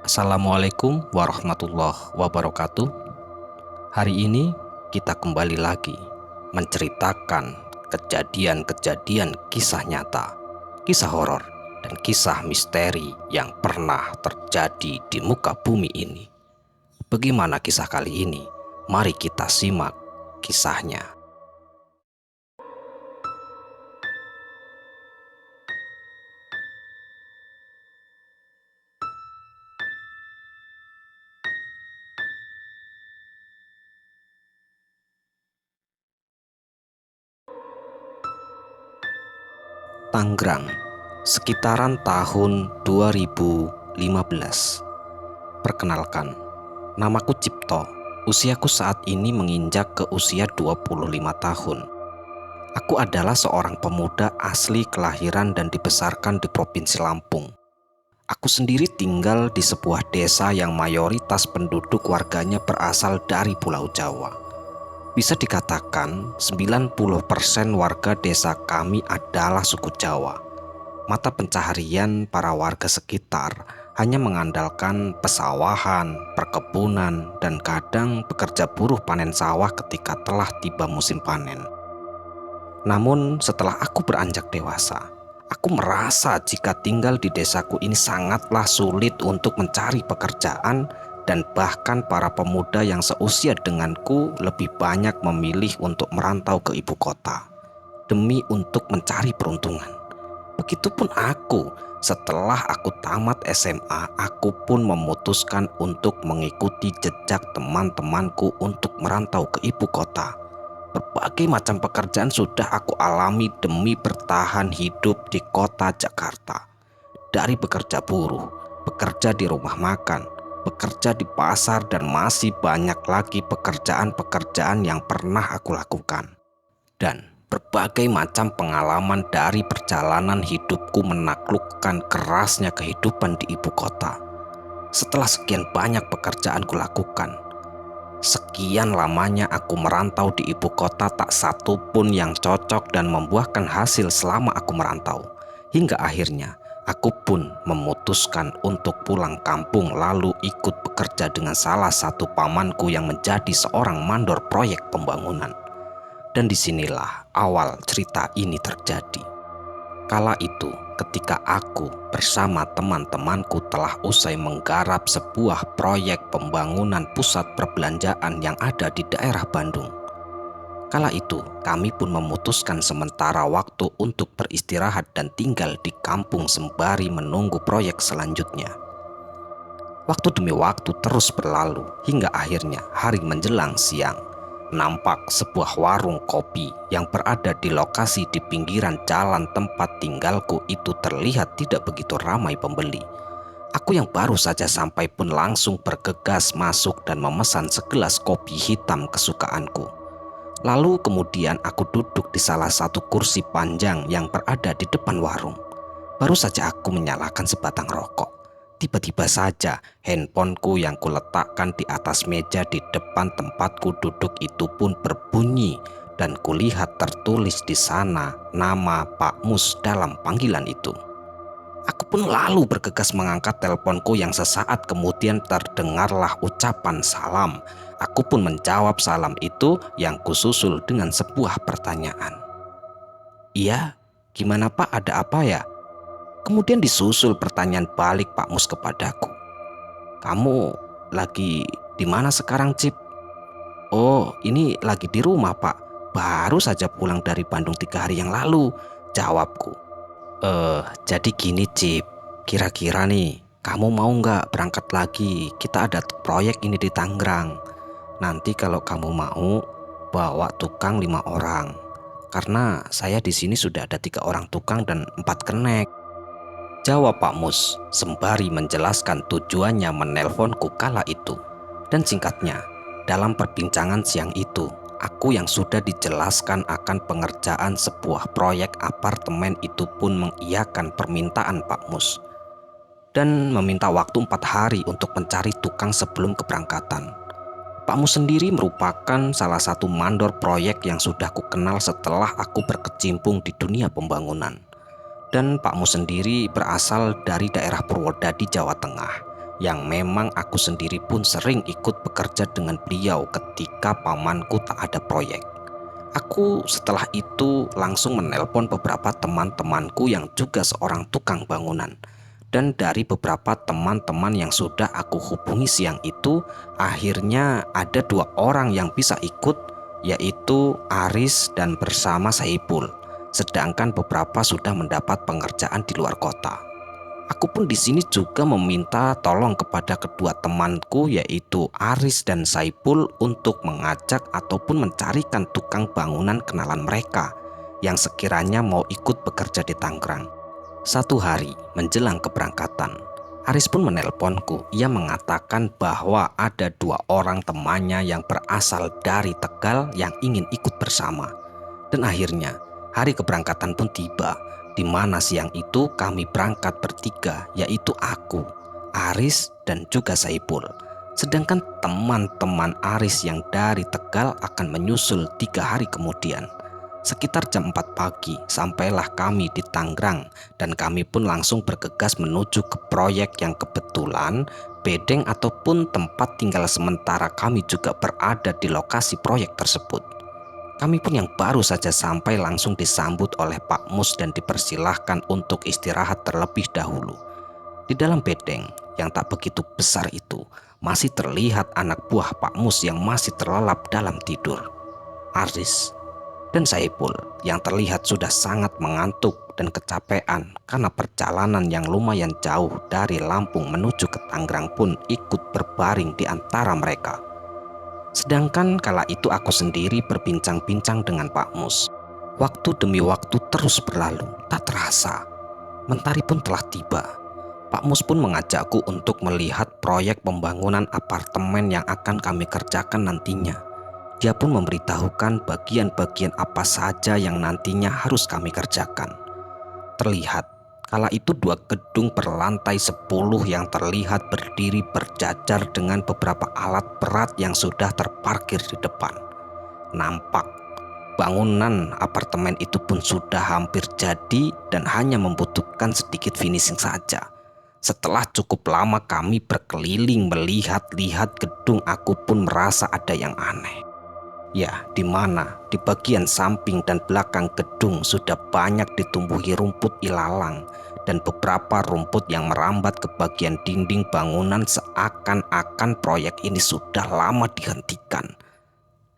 Assalamualaikum warahmatullahi wabarakatuh. Hari ini kita kembali lagi menceritakan kejadian-kejadian kisah nyata, kisah horor, dan kisah misteri yang pernah terjadi di muka bumi ini. Bagaimana kisah kali ini? Mari kita simak kisahnya. Tangerang, sekitaran tahun 2015. Perkenalkan, namaku Cipto. Usiaku saat ini menginjak ke usia 25 tahun. Aku adalah seorang pemuda asli kelahiran dan dibesarkan di Provinsi Lampung. Aku sendiri tinggal di sebuah desa yang mayoritas penduduk warganya berasal dari Pulau Jawa. Bisa dikatakan 90% warga desa kami adalah suku Jawa. Mata pencaharian para warga sekitar hanya mengandalkan pesawahan, perkebunan, dan kadang bekerja buruh panen sawah ketika telah tiba musim panen. Namun setelah aku beranjak dewasa, aku merasa jika tinggal di desaku ini sangatlah sulit untuk mencari pekerjaan, dan bahkan para pemuda yang seusia denganku lebih banyak memilih untuk merantau ke ibu kota demi untuk mencari peruntungan. Begitupun aku. Setelah aku tamat SMA, aku pun memutuskan untuk mengikuti jejak teman-temanku untuk merantau ke ibu kota. Berbagai macam pekerjaan sudah aku alami demi bertahan hidup di kota Jakarta. Dari bekerja buruh, bekerja di rumah makan, bekerja di pasar, dan masih banyak lagi pekerjaan-pekerjaan yang pernah aku lakukan. Dan berbagai macam pengalaman dari perjalanan hidupku menaklukkan kerasnya kehidupan di ibu kota. Setelah sekian banyak pekerjaan kulakukan, sekian lamanya aku merantau di ibu kota, tak satu pun yang cocok dan membuahkan hasil selama aku merantau. Hingga akhirnya aku pun memutuskan untuk pulang kampung lalu ikut bekerja dengan salah satu pamanku yang menjadi seorang mandor proyek pembangunan. Dan disinilah awal cerita ini terjadi. Kala itu, ketika aku bersama teman-temanku telah usai menggarap sebuah proyek pembangunan pusat perbelanjaan yang ada di daerah Bandung. Kala itu, kami pun memutuskan sementara waktu untuk beristirahat dan tinggal di kampung sembari menunggu proyek selanjutnya. Waktu demi waktu terus berlalu hingga akhirnya hari menjelang siang. Nampak sebuah warung kopi yang berada di lokasi di pinggiran jalan tempat tinggalku itu terlihat tidak begitu ramai pembeli. Aku yang baru saja sampai pun langsung bergegas masuk dan memesan segelas kopi hitam kesukaanku. Lalu kemudian aku duduk di salah satu kursi panjang yang berada di depan warung. Baru saja aku menyalakan sebatang rokok. Tiba-tiba saja handphoneku yang kuletakkan di atas meja di depan tempatku duduk itu pun berbunyi, dan kulihat tertulis di sana nama Pak Mus dalam panggilan itu. Aku pun lalu bergegas mengangkat teleponku yang sesaat kemudian terdengarlah ucapan salam. Aku pun menjawab salam itu yang kususul dengan sebuah pertanyaan. "Iya, gimana Pak, ada apa ya?" Kemudian disusul pertanyaan balik Pak Mus kepadaku. "Kamu lagi di mana sekarang, Cip?" "Oh, ini lagi di rumah, Pak. Baru saja pulang dari Bandung 3 hari yang lalu," jawabku. Jadi gini, Cip. Kira-kira nih, kamu mau nggak berangkat lagi? Kita ada proyek ini di Tangerang. Nanti kalau kamu mau, bawa tukang 5 orang. Karena saya di sini sudah ada 3 orang tukang dan 4 kenek, jawab Pak Mus sembari menjelaskan tujuannya menelponku kala itu. Dan singkatnya, dalam perbincangan siang itu, aku yang sudah dijelaskan akan pengerjaan sebuah proyek apartemen itu pun mengiyakan permintaan Pak Mus dan meminta waktu 4 hari untuk mencari tukang sebelum keberangkatan. Pak Mus sendiri merupakan salah satu mandor proyek yang sudah kukenal setelah aku berkecimpung di dunia pembangunan. Dan Pak Mus sendiri berasal dari daerah Purwodadi, Jawa Tengah. yang memang aku sendiri pun sering ikut bekerja dengan beliau ketika pamanku tak ada proyek. Aku setelah itu langsung menelpon beberapa teman-temanku yang juga seorang tukang bangunan. Dan dari beberapa teman-teman yang sudah aku hubungi siang itu, akhirnya ada 2 orang yang bisa ikut, yaitu Aris dan bersama Saipul. Sedangkan beberapa sudah mendapat pengerjaan di luar kota. Aku pun di sini juga meminta tolong kepada kedua temanku yaitu Aris dan Saipul untuk mengajak ataupun mencarikan tukang bangunan kenalan mereka yang sekiranya mau ikut bekerja di Tangerang. Satu hari menjelang keberangkatan, Aris pun menelponku. Ia mengatakan bahwa ada 2 orang temannya yang berasal dari Tegal yang ingin ikut bersama. Dan akhirnya hari keberangkatan pun tiba, di mana siang itu kami berangkat bertiga, yaitu aku, Aris, dan juga Saipul. Sedangkan teman-teman Aris yang dari Tegal akan menyusul 3 hari kemudian. Sekitar jam 4 pagi sampailah kami di Tangerang dan kami pun langsung bergegas menuju ke proyek yang kebetulan bedeng ataupun tempat tinggal sementara kami juga berada di lokasi proyek tersebut. Kami pun yang baru saja sampai langsung disambut oleh Pak Mus dan dipersilahkan untuk istirahat terlebih dahulu. Di dalam bedeng yang tak begitu besar itu masih terlihat anak buah Pak Mus yang masih terlelap dalam tidur. Aris dan Saipul yang terlihat sudah sangat mengantuk dan kecapean karena perjalanan yang lumayan jauh dari Lampung menuju ke Tangerang pun ikut berbaring di antara mereka. Sedangkan kala itu aku sendiri berbincang-bincang dengan Pak Mus. Waktu demi waktu terus berlalu, tak terasa mentari pun telah tiba. Pak Mus pun mengajakku untuk melihat proyek pembangunan apartemen yang akan kami kerjakan nantinya. Dia pun memberitahukan bagian-bagian apa saja yang nantinya harus kami kerjakan. Terlihat kala itu 2 gedung berlantai 10 yang terlihat berdiri berjajar dengan beberapa alat berat yang sudah terparkir di depan. Nampak bangunan apartemen itu pun sudah hampir jadi dan hanya membutuhkan sedikit finishing saja. Setelah cukup lama kami berkeliling melihat-lihat gedung, aku pun merasa ada yang aneh. Ya, di mana di bagian samping dan belakang gedung sudah banyak ditumbuhi rumput ilalang dan beberapa rumput yang merambat ke bagian dinding bangunan seakan-akan proyek ini sudah lama dihentikan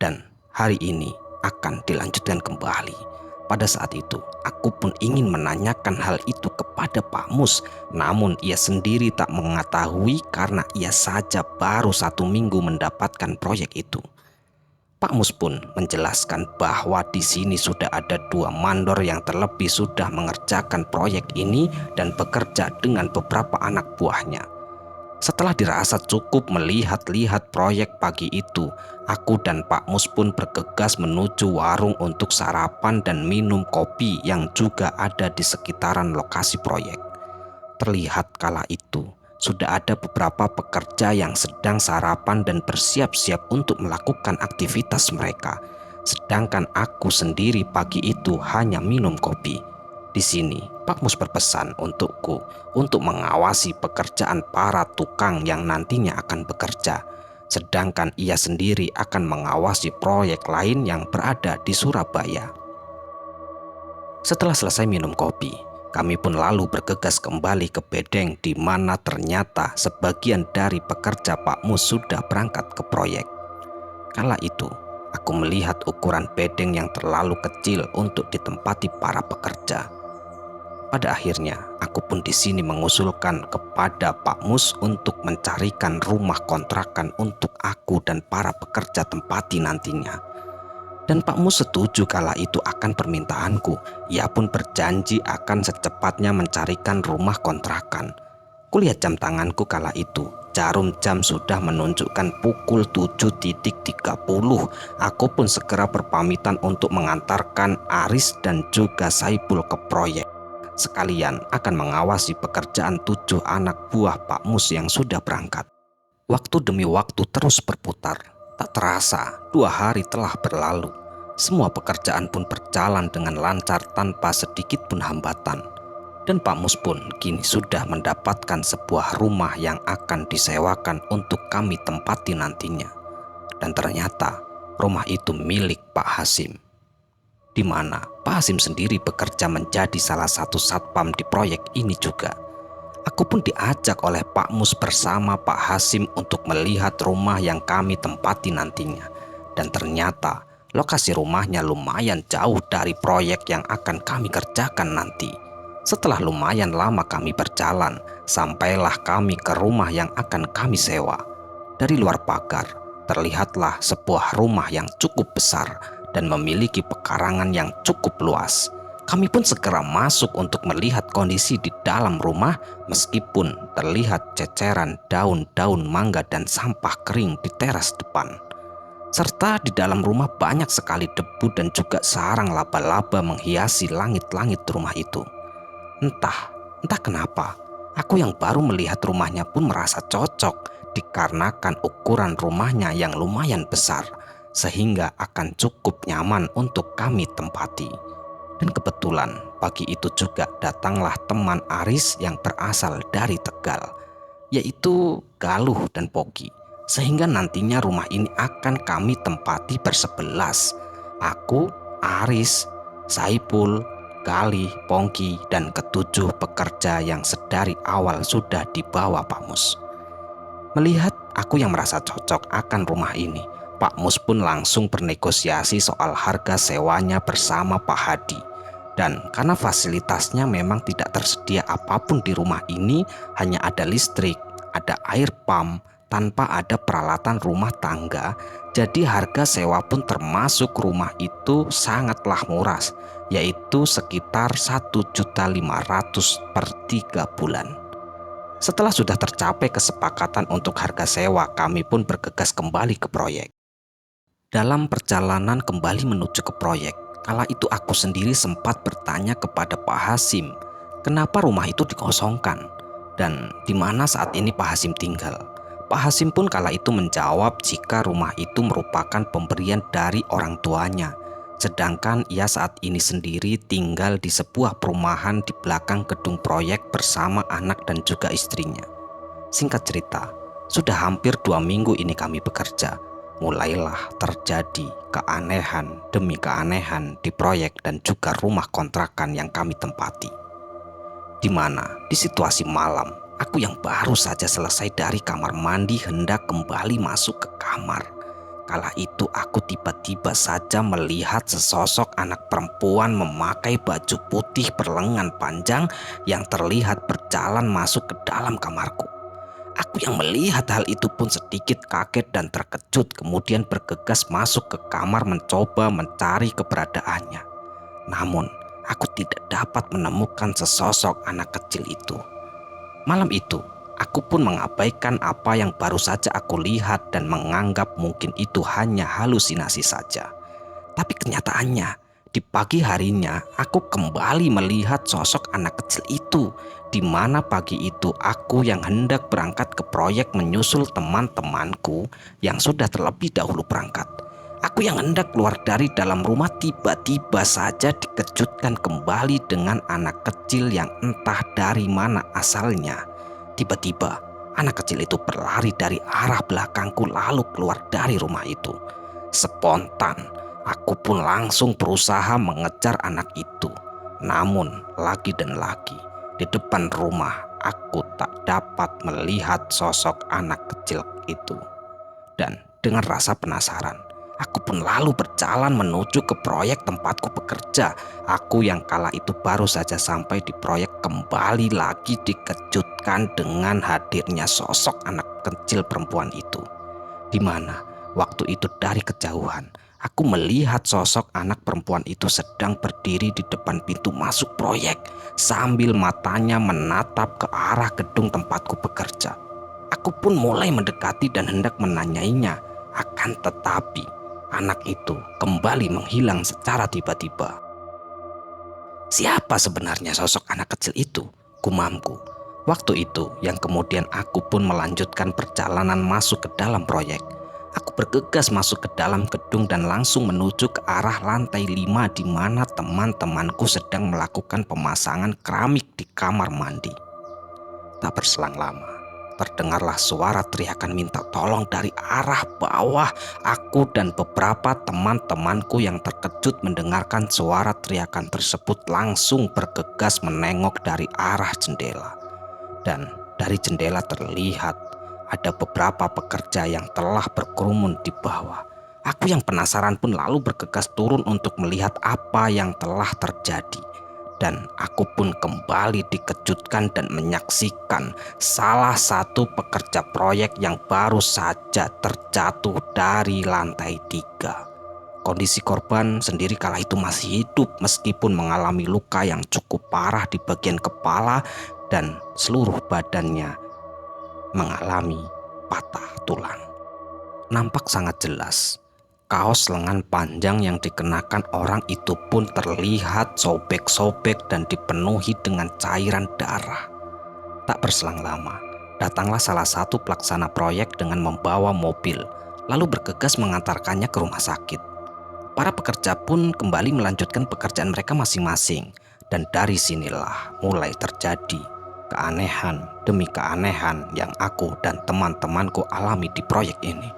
dan hari ini akan dilanjutkan kembali. Pada saat itu, aku pun ingin menanyakan hal itu kepada Pak Mus, namun ia sendiri tak mengetahui karena ia saja baru 1 minggu mendapatkan proyek itu. Pak Mus pun menjelaskan bahwa di sini sudah ada 2 mandor yang terlebih sudah mengerjakan proyek ini dan bekerja dengan beberapa anak buahnya. Setelah dirasa cukup melihat-lihat proyek pagi itu, aku dan Pak Mus pun bergegas menuju warung untuk sarapan dan minum kopi yang juga ada di sekitaran lokasi proyek. Terlihat kala itu sudah ada beberapa pekerja yang sedang sarapan dan bersiap-siap untuk melakukan aktivitas mereka. Sedangkan aku sendiri pagi itu hanya minum kopi. Di sini, Pak Mus berpesan untukku untuk mengawasi pekerjaan para tukang yang nantinya akan bekerja. Sedangkan ia sendiri akan mengawasi proyek lain yang berada di Surabaya. Setelah selesai minum kopi, kami pun lalu bergegas kembali ke bedeng di mana ternyata sebagian dari pekerja Pak Mus sudah berangkat ke proyek. Kala itu, aku melihat ukuran bedeng yang terlalu kecil untuk ditempati para pekerja. Pada akhirnya, aku pun di sini mengusulkan kepada Pak Mus untuk mencarikan rumah kontrakan untuk aku dan para pekerja tempati nantinya. Dan Pak Mus setuju kala itu akan permintaanku. Ia pun berjanji akan secepatnya mencarikan rumah kontrakan. Kulihat jam tanganku kala itu. Jarum jam sudah menunjukkan pukul 7.30. Aku pun segera berpamitan untuk mengantarkan Aris dan juga Saipul ke proyek. Sekalian akan mengawasi pekerjaan 7 anak buah Pak Mus yang sudah berangkat. Waktu demi waktu terus berputar. Tak terasa 2 hari telah berlalu. Semua pekerjaan pun berjalan dengan lancar tanpa sedikit pun hambatan. Dan Pak Mus pun kini sudah mendapatkan sebuah rumah yang akan disewakan untuk kami tempati nantinya. Dan ternyata rumah itu milik Pak Hasim, di mana Pak Hasim sendiri bekerja menjadi salah satu satpam di proyek ini juga. Aku pun diajak oleh Pak Mus bersama Pak Hasim untuk melihat rumah yang kami tempati nantinya. Dan ternyata lokasi rumahnya lumayan jauh dari proyek yang akan kami kerjakan nanti. Setelah lumayan lama kami berjalan, sampailah kami ke rumah yang akan kami sewa. Dari luar pagar, terlihatlah sebuah rumah yang cukup besar dan memiliki pekarangan yang cukup luas. Kami pun segera masuk untuk melihat kondisi di dalam rumah, meskipun terlihat ceceran daun-daun mangga dan sampah kering di teras depan. Serta di dalam rumah banyak sekali debu dan juga sarang laba-laba menghiasi langit-langit rumah itu. Entah kenapa, aku yang baru melihat rumahnya pun merasa cocok dikarenakan ukuran rumahnya yang lumayan besar, sehingga akan cukup nyaman untuk kami tempati. Dan kebetulan pagi itu juga datanglah teman Aris yang berasal dari Tegal, yaitu Galuh dan Pogi. Sehingga nantinya rumah ini akan kami tempati bersebelas. Aku, Aris, Saipul, Galih, Pongki, dan ketujuh pekerja yang sedari awal sudah dibawa Pak Mus. Melihat aku yang merasa cocok akan rumah ini, Pak Mus pun langsung bernegosiasi soal harga sewanya bersama Pak Hadi. Dan karena fasilitasnya memang tidak tersedia apapun di rumah ini, hanya ada listrik, ada air pump, tanpa ada peralatan rumah tangga, jadi harga sewa pun termasuk rumah itu sangatlah murah, yaitu sekitar 1.500.000 per 3 bulan. Setelah sudah tercapai kesepakatan untuk harga sewa, kami pun bergegas kembali ke proyek. Dalam perjalanan kembali menuju ke proyek, kala itu aku sendiri sempat bertanya kepada Pak Hasim, kenapa rumah itu dikosongkan dan di mana saat ini Pak Hasim tinggal. Pak Hasim pun kala itu menjawab jika rumah itu merupakan pemberian dari orang tuanya, sedangkan ia saat ini sendiri tinggal di sebuah perumahan di belakang gedung proyek bersama anak dan juga istrinya. Singkat cerita, sudah hampir 2 minggu ini kami bekerja. Mulailah terjadi keanehan demi keanehan di proyek dan juga rumah kontrakan yang kami tempati. Di mana di situasi malam, aku yang baru saja selesai dari kamar mandi hendak kembali masuk ke kamar. Kala itu aku tiba-tiba saja melihat sesosok anak perempuan memakai baju putih berlengan panjang yang terlihat berjalan masuk ke dalam kamarku. Aku yang melihat hal itu pun sedikit kaget dan terkejut, kemudian bergegas masuk ke kamar mencoba mencari keberadaannya. Namun, aku tidak dapat menemukan sesosok anak kecil itu. Malam itu, aku pun mengabaikan apa yang baru saja aku lihat dan menganggap mungkin itu hanya halusinasi saja. Tapi kenyataannya, di pagi harinya aku kembali melihat sosok anak kecil itu, di mana pagi itu aku yang hendak berangkat ke proyek menyusul teman-temanku yang sudah terlebih dahulu berangkat. Aku yang hendak keluar dari dalam rumah tiba-tiba saja dikejutkan kembali dengan anak kecil yang entah dari mana asalnya. Tiba-tiba anak kecil itu berlari dari arah belakangku lalu keluar dari rumah itu. Spontan, aku pun langsung berusaha mengejar anak itu. Namun lagi dan lagi, di depan rumah aku tak dapat melihat sosok anak kecil itu. Dan dengan rasa penasaran, aku pun lalu berjalan menuju ke proyek tempatku bekerja. Aku yang kala itu baru saja sampai di proyek kembali lagi dikejutkan dengan hadirnya sosok anak kecil perempuan itu. Di mana waktu itu dari kejauhan, aku melihat sosok anak perempuan itu sedang berdiri di depan pintu masuk proyek sambil matanya menatap ke arah gedung tempatku bekerja. Aku pun mulai mendekati dan hendak menanyainya, akan tetapi anak itu kembali menghilang secara tiba-tiba. Siapa sebenarnya sosok anak kecil itu? Gumamku. Waktu itu yang kemudian aku pun melanjutkan perjalanan masuk ke dalam proyek. Aku bergegas masuk ke dalam gedung dan langsung menuju ke arah lantai 5 di mana teman-temanku sedang melakukan pemasangan keramik di kamar mandi. Tak berselang lama, terdengarlah suara teriakan minta tolong dari arah bawah. Aku dan beberapa teman-temanku yang terkejut mendengarkan suara teriakan tersebut langsung bergegas menengok dari arah jendela. Dan dari jendela terlihat ada beberapa pekerja yang telah berkerumun di bawah. Aku yang penasaran pun lalu bergegas turun untuk melihat apa yang telah terjadi. Dan aku pun kembali dikejutkan dan menyaksikan salah satu pekerja proyek yang baru saja terjatuh dari lantai 3. Kondisi korban sendiri kala itu masih hidup meskipun mengalami luka yang cukup parah di bagian kepala dan seluruh badannya mengalami patah tulang. Nampak sangat jelas, kaos lengan panjang yang dikenakan orang itu pun terlihat sobek-sobek dan dipenuhi dengan cairan darah. Tak berselang lama, datanglah salah satu pelaksana proyek dengan membawa mobil, lalu bergegas mengantarkannya ke rumah sakit. Para pekerja pun kembali melanjutkan pekerjaan mereka masing-masing, dan dari sinilah mulai terjadi keanehan demi keanehan yang aku dan teman-temanku alami di proyek ini.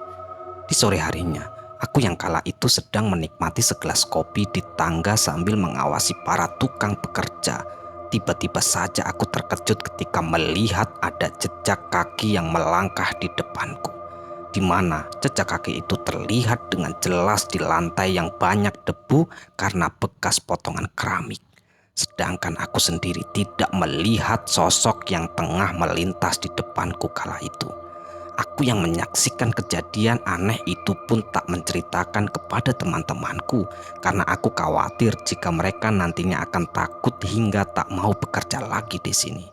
Di sore harinya, aku yang kala itu sedang menikmati segelas kopi di tangga sambil mengawasi para tukang bekerja. Tiba-tiba saja aku terkejut ketika melihat ada jejak kaki yang melangkah di depanku, di mana jejak kaki itu terlihat dengan jelas di lantai yang banyak debu karena bekas potongan keramik. Sedangkan aku sendiri tidak melihat sosok yang tengah melintas di depanku kala itu. Aku yang menyaksikan kejadian aneh itu pun tak menceritakan kepada teman-temanku karena aku khawatir jika mereka nantinya akan takut hingga tak mau bekerja lagi di sini.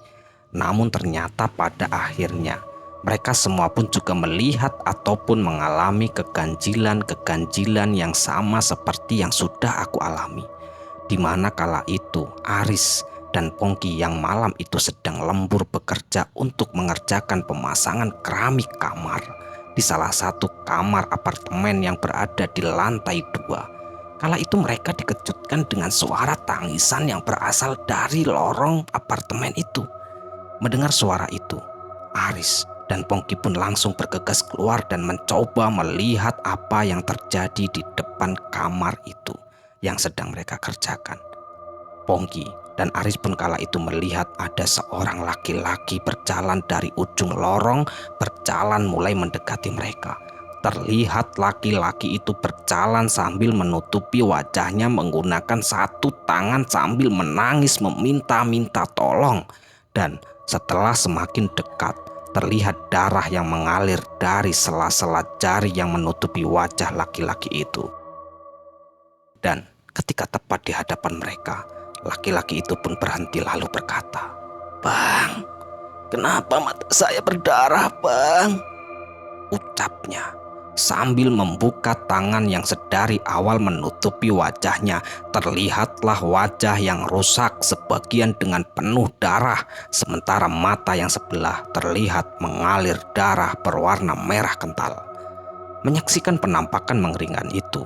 Namun ternyata pada akhirnya mereka semua pun juga melihat ataupun mengalami keganjilan-keganjilan yang sama seperti yang sudah aku alami. Di mana kala itu Aris dan Pongki yang malam itu sedang lembur bekerja untuk mengerjakan pemasangan keramik kamar di salah satu kamar apartemen yang berada di lantai 2. Kala itu mereka dikejutkan dengan suara tangisan yang berasal dari lorong apartemen itu. Mendengar suara itu, Aris dan Pongki pun langsung bergegas keluar dan mencoba melihat apa yang terjadi di depan kamar itu yang sedang mereka kerjakan. Pongki dan Aris pun kala itu melihat ada seorang laki-laki berjalan dari ujung lorong, berjalan mulai mendekati mereka. Terlihat laki-laki itu berjalan sambil menutupi wajahnya menggunakan satu tangan sambil menangis meminta-minta tolong. Dan setelah semakin dekat, terlihat darah yang mengalir dari sela-sela jari yang menutupi wajah laki-laki itu. Dan ketika tepat di hadapan mereka, laki-laki itu pun berhenti lalu berkata, "Bang, kenapa mata saya berdarah, Bang?" Ucapnya sambil membuka tangan yang sedari awal menutupi wajahnya. Terlihatlah wajah yang rusak sebagian dengan penuh darah, sementara mata yang sebelah terlihat mengalir darah berwarna merah kental. Menyaksikan penampakan mengerikan itu,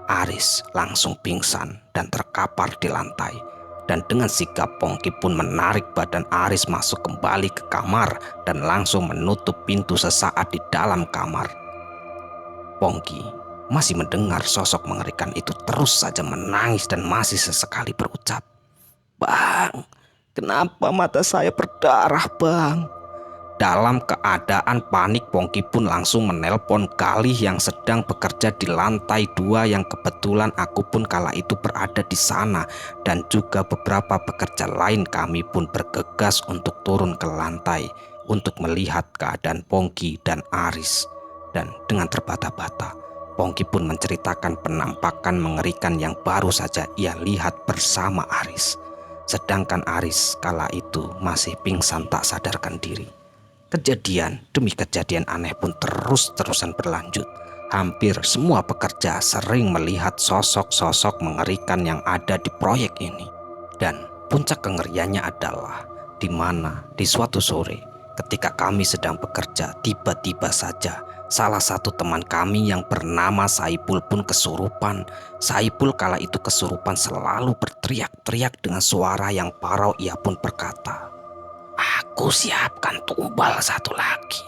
Aris langsung pingsan dan terkapar di lantai. Dan dengan sigap Pongki pun menarik badan Aris masuk kembali ke kamar dan langsung menutup pintu sesaat di dalam kamar. Pongki masih mendengar sosok mengerikan itu terus saja menangis dan masih sesekali berucap, "Bang, kenapa mata saya berdarah, Bang?" Dalam keadaan panik, Pongki pun langsung menelpon Galih yang sedang bekerja di lantai 2 yang kebetulan aku pun kala itu berada di sana, dan juga beberapa pekerja lain. Kami pun bergegas untuk turun ke lantai untuk melihat keadaan Pongki dan Aris. Dan dengan terbata-bata, Pongki pun menceritakan penampakan mengerikan yang baru saja ia lihat bersama Aris. Sedangkan Aris kala itu masih pingsan tak sadarkan diri. Kejadian demi kejadian aneh pun terus-terusan berlanjut. Hampir semua pekerja sering melihat sosok-sosok mengerikan yang ada di proyek ini. Dan puncak kengeriannya adalah di mana di suatu sore ketika kami sedang bekerja, tiba-tiba saja Salah satu teman kami yang bernama Saipul pun kesurupan. Saipul kala itu kesurupan selalu berteriak-teriak dengan suara yang parau. Ia pun berkata, "Aku siapkan tumbal satu lagi."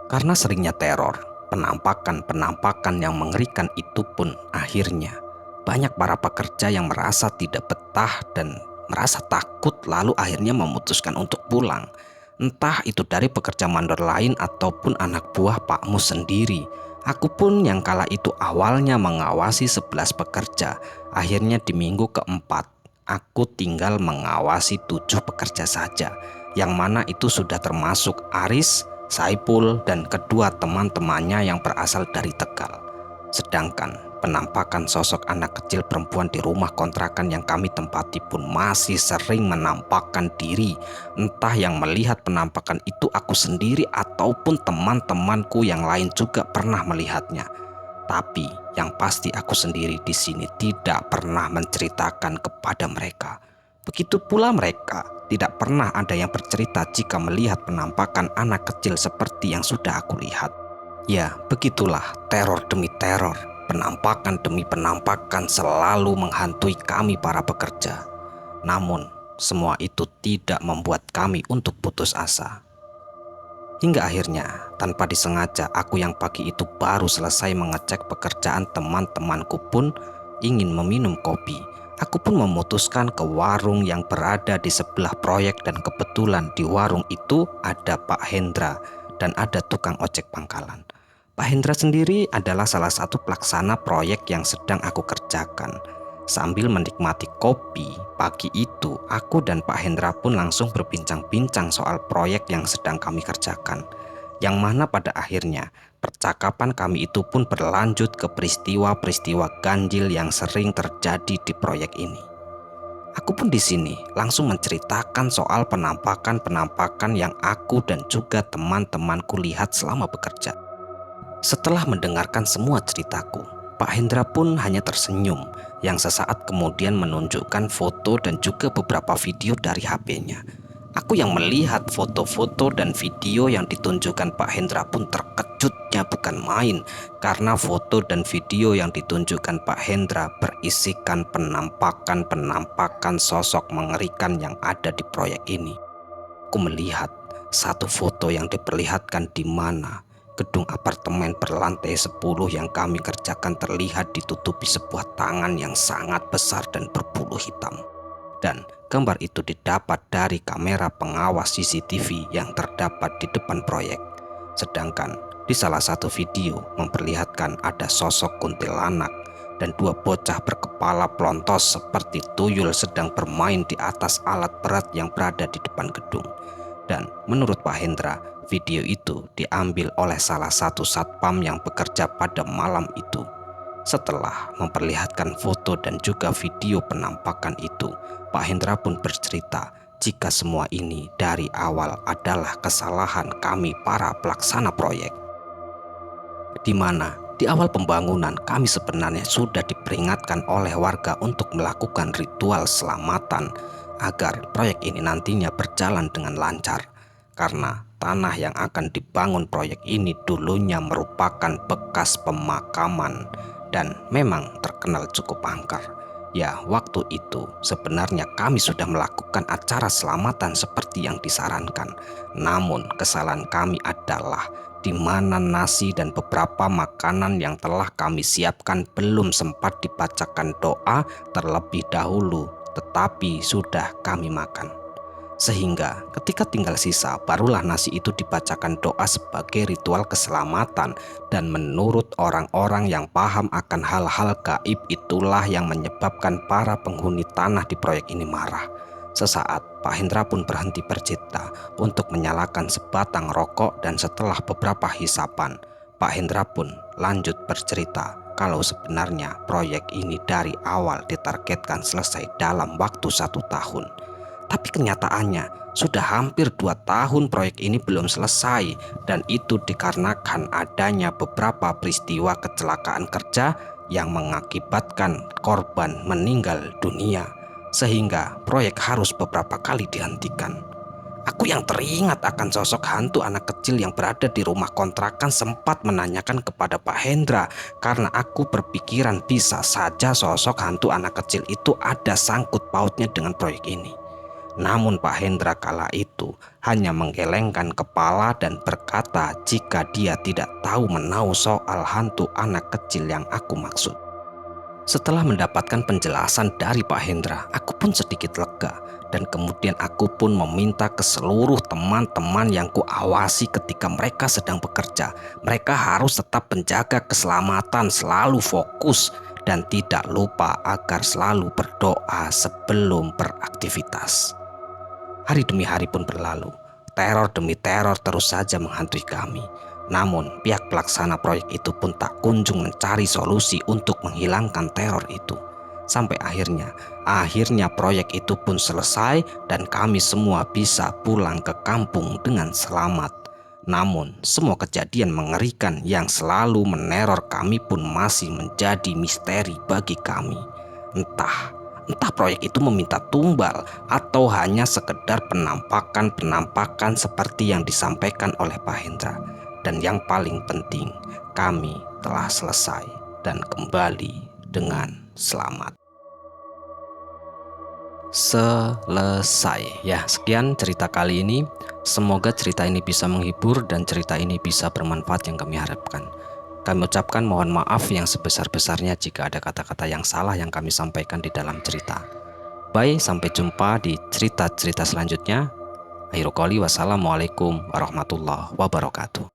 Karena seringnya teror, penampakan-penampakan yang mengerikan itu pun akhirnya banyak para pekerja yang merasa tidak betah dan merasa takut, lalu akhirnya memutuskan untuk pulang. Entah itu dari pekerja mandor lain ataupun anak buah Pak Mus sendiri. Aku pun yang kala itu awalnya mengawasi 11 pekerja, akhirnya di minggu keempat aku tinggal mengawasi 7 pekerja saja, yang mana itu sudah termasuk Aris, Saipul, dan kedua teman-temannya yang berasal dari Tegal. Sedangkan penampakan sosok anak kecil perempuan di rumah kontrakan yang kami tempati pun masih sering menampakkan diri. Entah yang melihat penampakan itu aku sendiri ataupun teman-temanku yang lain juga pernah melihatnya. Tapi yang pasti aku sendiri di sini tidak pernah menceritakan kepada mereka. Begitu pula mereka tidak pernah ada yang bercerita jika melihat penampakan anak kecil seperti yang sudah aku lihat. Ya, begitulah teror demi teror, penampakan demi penampakan selalu menghantui kami para pekerja. Namun, semua itu tidak membuat kami untuk putus asa. Hingga akhirnya, tanpa disengaja, aku yang pagi itu baru selesai mengecek pekerjaan teman-temanku pun ingin meminum kopi. Aku pun memutuskan ke warung yang berada di sebelah proyek dan kebetulan di warung itu ada Pak Hendra dan ada tukang ojek pangkalan. Pak Hendra sendiri adalah salah satu pelaksana proyek yang sedang aku kerjakan. Sambil menikmati kopi pagi itu, aku dan Pak Hendra pun langsung berbincang-bincang soal proyek yang sedang kami kerjakan. Yang mana pada akhirnya percakapan kami itu pun berlanjut ke peristiwa-peristiwa ganjil yang sering terjadi di proyek ini. Aku pun di sini langsung menceritakan soal penampakan-penampakan yang aku dan juga teman-temanku lihat selama bekerja. Setelah mendengarkan semua ceritaku, Pak Hendra pun hanya tersenyum yang sesaat kemudian menunjukkan foto dan juga beberapa video dari HP-nya. Aku yang melihat foto-foto dan video yang ditunjukkan Pak Hendra pun terkejutnya bukan main, karena foto dan video yang ditunjukkan Pak Hendra berisikan penampakan-penampakan sosok mengerikan yang ada di proyek ini. Aku melihat satu foto yang diperlihatkan di mana gedung apartemen berlantai 10 yang kami kerjakan terlihat ditutupi sebuah tangan yang sangat besar dan berbulu hitam. Dan gambar itu didapat dari kamera pengawas CCTV yang terdapat di depan proyek. Sedangkan di salah satu video memperlihatkan ada sosok kuntilanak dan dua bocah berkepala pelontos seperti tuyul sedang bermain di atas alat berat yang berada di depan gedung. Dan menurut Pak Hendra, video itu diambil oleh salah satu satpam yang bekerja pada malam itu. Setelah memperlihatkan foto dan juga video penampakan itu, Pak Hendra pun bercerita jika semua ini dari awal adalah kesalahan kami para pelaksana proyek. Di mana di awal pembangunan kami sebenarnya sudah diperingatkan oleh warga untuk melakukan ritual selamatan agar proyek ini nantinya berjalan dengan lancar. Karena tanah yang akan dibangun proyek ini dulunya merupakan bekas pemakaman dan memang terkenal cukup angker. Ya, waktu itu sebenarnya kami sudah melakukan acara selamatan seperti yang disarankan. Namun kesalahan kami adalah di mana nasi dan beberapa makanan yang telah kami siapkan belum sempat dibacakan doa terlebih dahulu, tetapi sudah kami makan. Sehingga ketika tinggal sisa, barulah nasi itu dibacakan doa sebagai ritual keselamatan. Dan menurut orang-orang yang paham akan hal-hal gaib, itulah yang menyebabkan para penghuni tanah di proyek ini marah. Sesaat Pak Hendra pun berhenti bercerita untuk menyalakan sebatang rokok, dan setelah beberapa hisapan, Pak Hendra pun lanjut bercerita kalau sebenarnya proyek ini dari awal ditargetkan selesai dalam waktu 1 tahun. Tapi kenyataannya sudah hampir 2 tahun proyek ini belum selesai, dan itu dikarenakan adanya beberapa peristiwa kecelakaan kerja yang mengakibatkan korban meninggal dunia, sehingga proyek harus beberapa kali dihentikan. Aku yang teringat akan sosok hantu anak kecil yang berada di rumah kontrakan sempat menanyakan kepada Pak Hendra karena aku berpikiran bisa saja sosok hantu anak kecil itu ada sangkut pautnya dengan proyek ini. Namun Pak Hendra kala itu hanya menggelengkan kepala dan berkata jika dia tidak tahu menahu soal hantu anak kecil yang aku maksud. Setelah mendapatkan penjelasan dari Pak Hendra, aku pun sedikit lega dan kemudian aku pun meminta ke seluruh teman-teman yang kuawasi ketika mereka sedang bekerja. Mereka harus tetap menjaga keselamatan, selalu fokus dan tidak lupa agar selalu berdoa sebelum beraktivitas. Hari demi hari pun berlalu, teror demi teror terus saja menghantui kami. Namun pihak pelaksana proyek itu pun tak kunjung mencari solusi untuk menghilangkan teror itu. Sampai akhirnya proyek itu pun selesai dan kami semua bisa pulang ke kampung dengan selamat. Namun semua kejadian mengerikan yang selalu meneror kami pun masih menjadi misteri bagi kami. Entah proyek itu meminta tumbal atau hanya sekedar penampakan seperti yang disampaikan oleh Pak Hendra. Dan yang paling penting, kami telah selesai dan kembali dengan selamat. Selesai ya, sekian cerita kali ini. Semoga cerita ini bisa menghibur dan cerita ini bisa bermanfaat yang kami harapkan. Kami ucapkan mohon maaf yang sebesar-besarnya jika ada kata-kata yang salah yang kami sampaikan di dalam cerita. Bye, sampai jumpa di cerita-cerita selanjutnya. Akhirul qouli, wassalamualaikum warahmatullahi wabarakatuh.